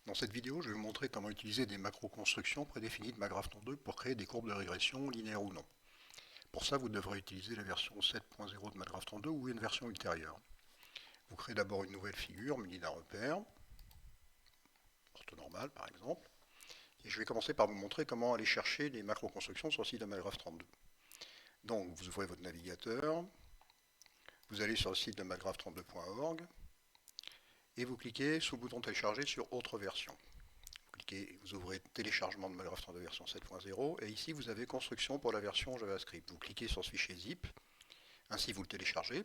Dans cette vidéo, je vais vous montrer comment utiliser des macro-constructions prédéfinies de MaGraphTon 2 pour créer des courbes de régression, linéaires ou non. Pour ça, vous devrez utiliser la version 7.0 de MaGraphTon 2 ou une version ultérieure. Vous créez d'abord une nouvelle figure munie d'un repère, orthonormal par exemple, et je vais commencer par vous montrer comment aller chercher les macro-constructions sur le site de MaGraphTon 2. Donc, vous ouvrez votre navigateur, vous allez sur le site de magraph32.org et vous cliquez sous le bouton télécharger sur autre version. Vous ouvrez téléchargement de MaGraphTon 2 version 7.0 et ici vous avez construction pour la version JavaScript. Vous cliquez sur ce fichier zip, ainsi vous le téléchargez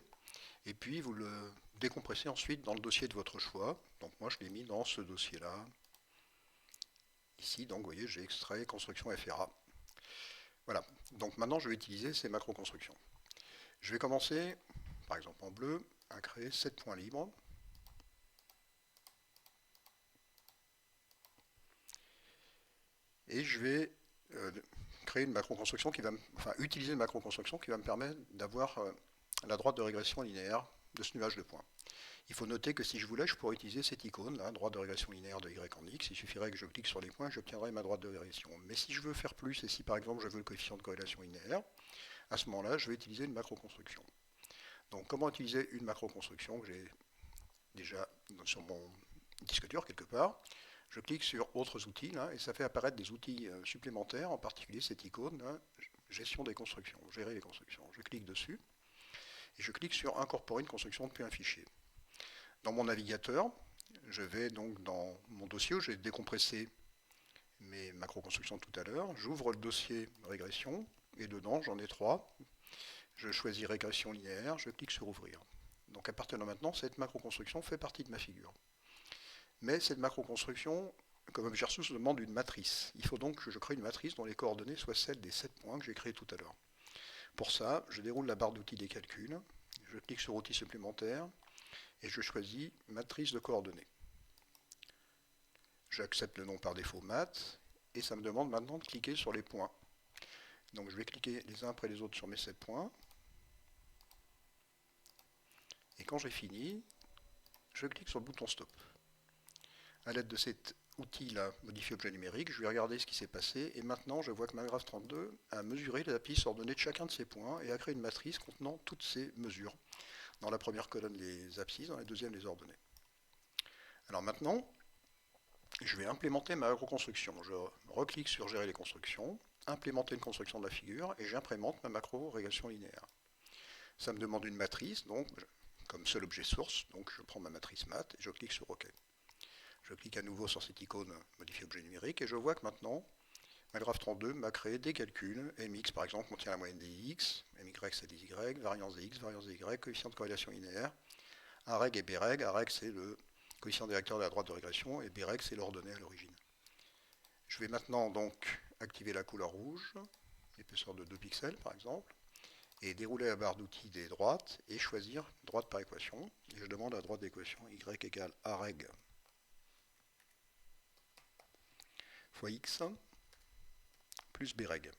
et puis vous le décompressez ensuite dans le dossier de votre choix. Donc moi je l'ai mis dans ce dossier là. Ici donc vous voyez j'ai extrait construction FRA. Voilà, donc maintenant je vais utiliser ces macro-constructions. Je vais commencer par exemple en bleu à créer 7 points libres. Et je vais créer une macro-construction qui va utiliser une macro-construction qui va me permettre d'avoir la droite de régression linéaire de ce nuage de points. Il faut noter que si je voulais, je pourrais utiliser cette icône, là, droite de régression linéaire de y en x. Il suffirait que je clique sur les points et j'obtiendrai ma droite de régression. Mais si je veux faire plus, et si par exemple je veux le coefficient de corrélation linéaire, à ce moment-là, je vais utiliser une macro-construction. Donc comment utiliser une macro-construction que j'ai déjà sur mon disque dur quelque part. Je clique sur autres outils là, et ça fait apparaître des outils supplémentaires, en particulier cette icône là, gestion des constructions, gérer les constructions. Je clique dessus et je clique sur incorporer une construction depuis un fichier. Dans mon navigateur, je vais donc dans mon dossier où j'ai décompressé mes macro-constructions tout à l'heure. J'ouvre le dossier régression et dedans j'en ai trois. Je choisis régression linéaire, je clique sur ouvrir. Donc à partir de maintenant, cette macro-construction fait partie de ma figure. Mais cette macro-construction, comme objet ressource, demande une matrice. Il faut donc que je crée une matrice dont les coordonnées soient celles des 7 points que j'ai créés tout à l'heure. Pour ça, je déroule la barre d'outils des calculs, je clique sur outils supplémentaires et je choisis matrice de coordonnées. J'accepte le nom par défaut math et ça me demande maintenant de cliquer sur les points. Donc je vais cliquer les uns après les autres sur mes 7 points. Et quand j'ai fini, je clique sur le bouton stop. À l'aide de cet outil-là, modifier objet numérique, je vais regarder ce qui s'est passé et maintenant je vois que MaGraph32 a mesuré les abscisses ordonnées de chacun de ces points et a créé une matrice contenant toutes ces mesures. Dans la première colonne les abscisses, dans la deuxième les ordonnées. Alors maintenant, je vais implémenter ma macro-construction. Je reclique sur gérer les constructions, implémenter une construction de la figure et j'implémente ma macro régression linéaire. Ça me demande une matrice, donc comme seul objet source, donc je prends ma matrice math et je clique sur OK. Je clique à nouveau sur cette icône modifier objet numérique et je vois que maintenant, MaGraph32 m'a créé des calculs. Mx par exemple contient la moyenne des x, My c'est des y, variance des x, variance des y, coefficient de corrélation linéaire, areg et breg. Areg c'est le coefficient directeur de la droite de régression et breg c'est l'ordonnée à l'origine. Je vais maintenant donc activer la couleur rouge, épaisseur de 2 pixels par exemple, et dérouler la barre d'outils des droites et choisir droite par équation. Et je demande la droite d'équation y égale areg fois x plus breg.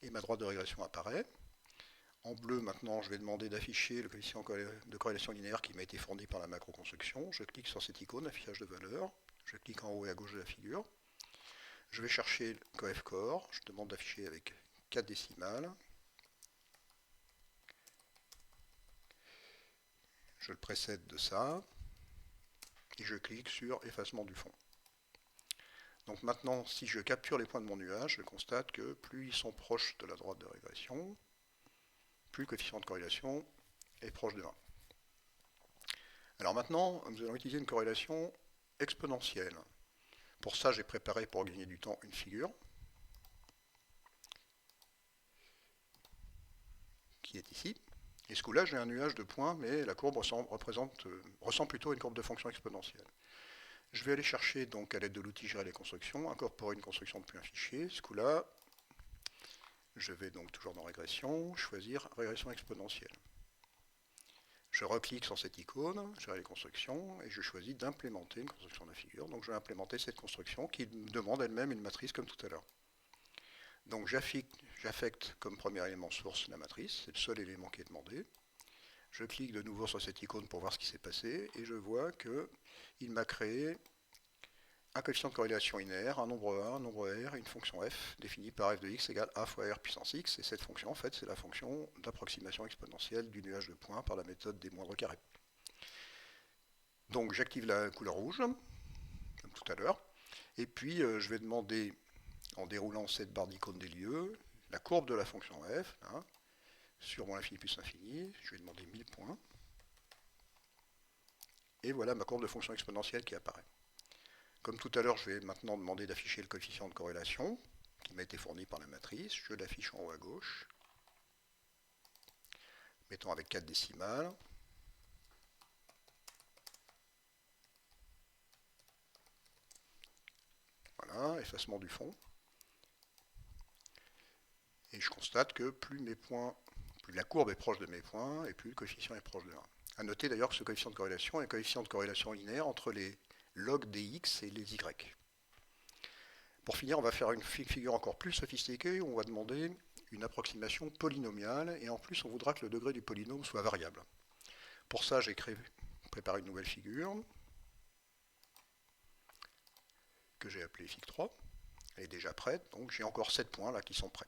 Et ma droite de régression apparaît. En bleu, maintenant, je vais demander d'afficher le coefficient de corrélation linéaire qui m'a été fourni par la macro-construction. Je clique sur cette icône, affichage de valeur. Je clique en haut et à gauche de la figure. Je vais chercher le coef-core. Je demande d'afficher avec 4 décimales. Je le précède de ça. Et je clique sur effacement du fond. Donc maintenant, si je capture les points de mon nuage, je constate que plus ils sont proches de la droite de régression, plus le coefficient de corrélation est proche de 1. Alors maintenant, nous allons utiliser une corrélation exponentielle. Pour ça, j'ai préparé, pour gagner du temps, une figure qui est ici. Et ce coup-là, j'ai un nuage de points, mais la courbe ressemble plutôt à une courbe de fonction exponentielle. Je vais aller chercher, donc, à l'aide de l'outil gérer les constructions, incorporer une construction depuis un fichier. Ce coup-là, je vais donc toujours dans régression, choisir régression exponentielle. Je reclique sur cette icône, gérer les constructions, et je choisis d'implémenter une construction de la figure. Donc je vais implémenter cette construction qui me demande elle-même une matrice comme tout à l'heure. Donc j'affecte comme premier élément source la matrice, c'est le seul élément qui est demandé. Je clique de nouveau sur cette icône pour voir ce qui s'est passé, et je vois qu'il il m'a créé un coefficient de corrélation linéaire, un nombre A, un nombre R, et une fonction f définie par f de x égale a fois r puissance x. Et cette fonction, en fait, c'est la fonction d'approximation exponentielle du nuage de points par la méthode des moindres carrés. Donc j'active la couleur rouge, comme tout à l'heure. Et puis je vais demander, en déroulant cette barre d'icône des lieux, la courbe de la fonction f, hein, sur moins l'infini plus l'infini. Je vais demander 1000 points. Et voilà ma courbe de fonction exponentielle qui apparaît. Comme tout à l'heure, je vais maintenant demander d'afficher le coefficient de corrélation qui m'a été fourni par la matrice. Je l'affiche en haut à gauche, mettons avec 4 décimales. Voilà, effacement du fond. Et je constate que plus la courbe est proche de mes points, et plus le coefficient est proche de 1. A noter d'ailleurs que ce coefficient de corrélation est un coefficient de corrélation linéaire entre les logs des x et les y. Pour finir, on va faire une figure encore plus sophistiquée où on va demander une approximation polynomiale, et en plus on voudra que le degré du polynôme soit variable. Pour ça, j'ai préparé une nouvelle figure que j'ai appelée fig 3. Elle est déjà prête, donc j'ai encore 7 points là qui sont prêts.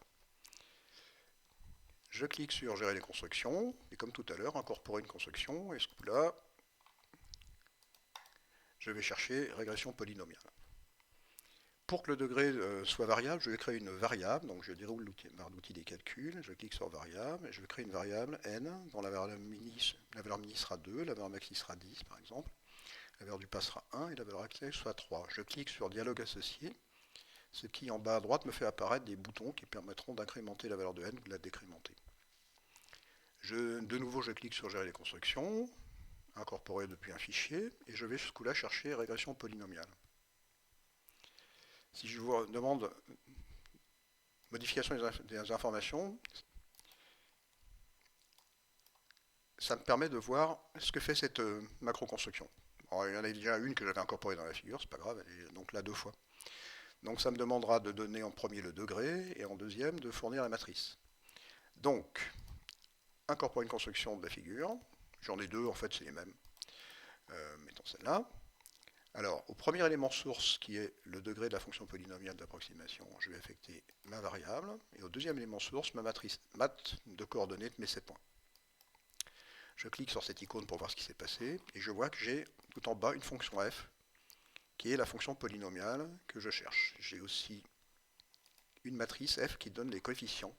Je clique sur gérer les constructions, et comme tout à l'heure, incorporer une construction, et ce coup-là, je vais chercher régression polynomiale. Pour que le degré soit variable, je vais créer une variable, donc je déroule barre d'outils des calculs, je clique sur variable, et je vais créer une variable n, dont la valeur mini sera 2, la valeur maxi sera 10 par exemple, la valeur du pas sera 1, et la valeur actuelle sera 3. Je clique sur dialogue associé, ce qui en bas à droite me fait apparaître des boutons qui permettront d'incrémenter la valeur de n ou de la décrémenter. De nouveau, je clique sur gérer les constructions, incorporer depuis un fichier, et je vais ce coup-là chercher régression polynomiale. Si je vous demande modification des informations, ça me permet de voir ce que fait cette macro-construction. Alors, il y en a déjà une que j'avais incorporée dans la figure, c'est pas grave, elle est donc là 2 fois. Donc ça me demandera de donner en premier le degré, et en deuxième de fournir la matrice. Donc, incorporer une construction de la figure, j'en ai 2, en fait c'est les mêmes. Mettons celle-là. Alors, au premier élément source, qui est le degré de la fonction polynomiale d'approximation, je vais affecter ma variable, et au deuxième élément source, ma matrice mat de coordonnées de mes 7 points. Je clique sur cette icône pour voir ce qui s'est passé, et je vois que j'ai tout en bas une fonction f, qui est la fonction polynomiale que je cherche. J'ai aussi une matrice f qui donne les coefficients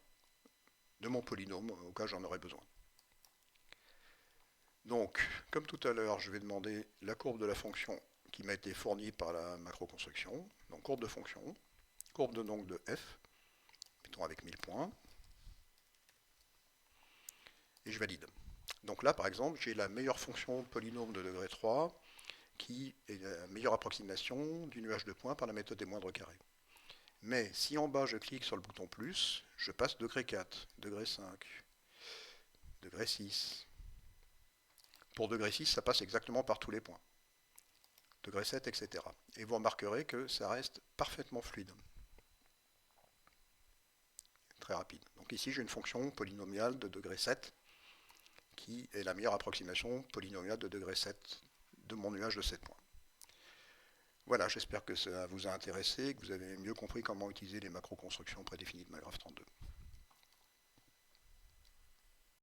de mon polynôme, au cas où j'en aurais besoin. Donc, comme tout à l'heure, je vais demander la courbe de la fonction qui m'a été fournie par la macro-construction. Donc, courbe de fonction, courbe de f, mettons avec 1000 points, et je valide. Donc là, par exemple, j'ai la meilleure fonction polynôme de degré 3, qui est la meilleure approximation du nuage de points par la méthode des moindres carrés. Mais si en bas, je clique sur le bouton plus, je passe degré 4, degré 5, degré 6. Pour degré 6, ça passe exactement par tous les points. Degré 7, etc. Et vous remarquerez que ça reste parfaitement fluide. Très rapide. Donc ici, j'ai une fonction polynomiale de degré 7 qui est la meilleure approximation polynomiale de degré 7 de mon nuage de 7 points. Voilà, j'espère que ça vous a intéressé et que vous avez mieux compris comment utiliser les macro-constructions prédéfinies de MATLAB 32.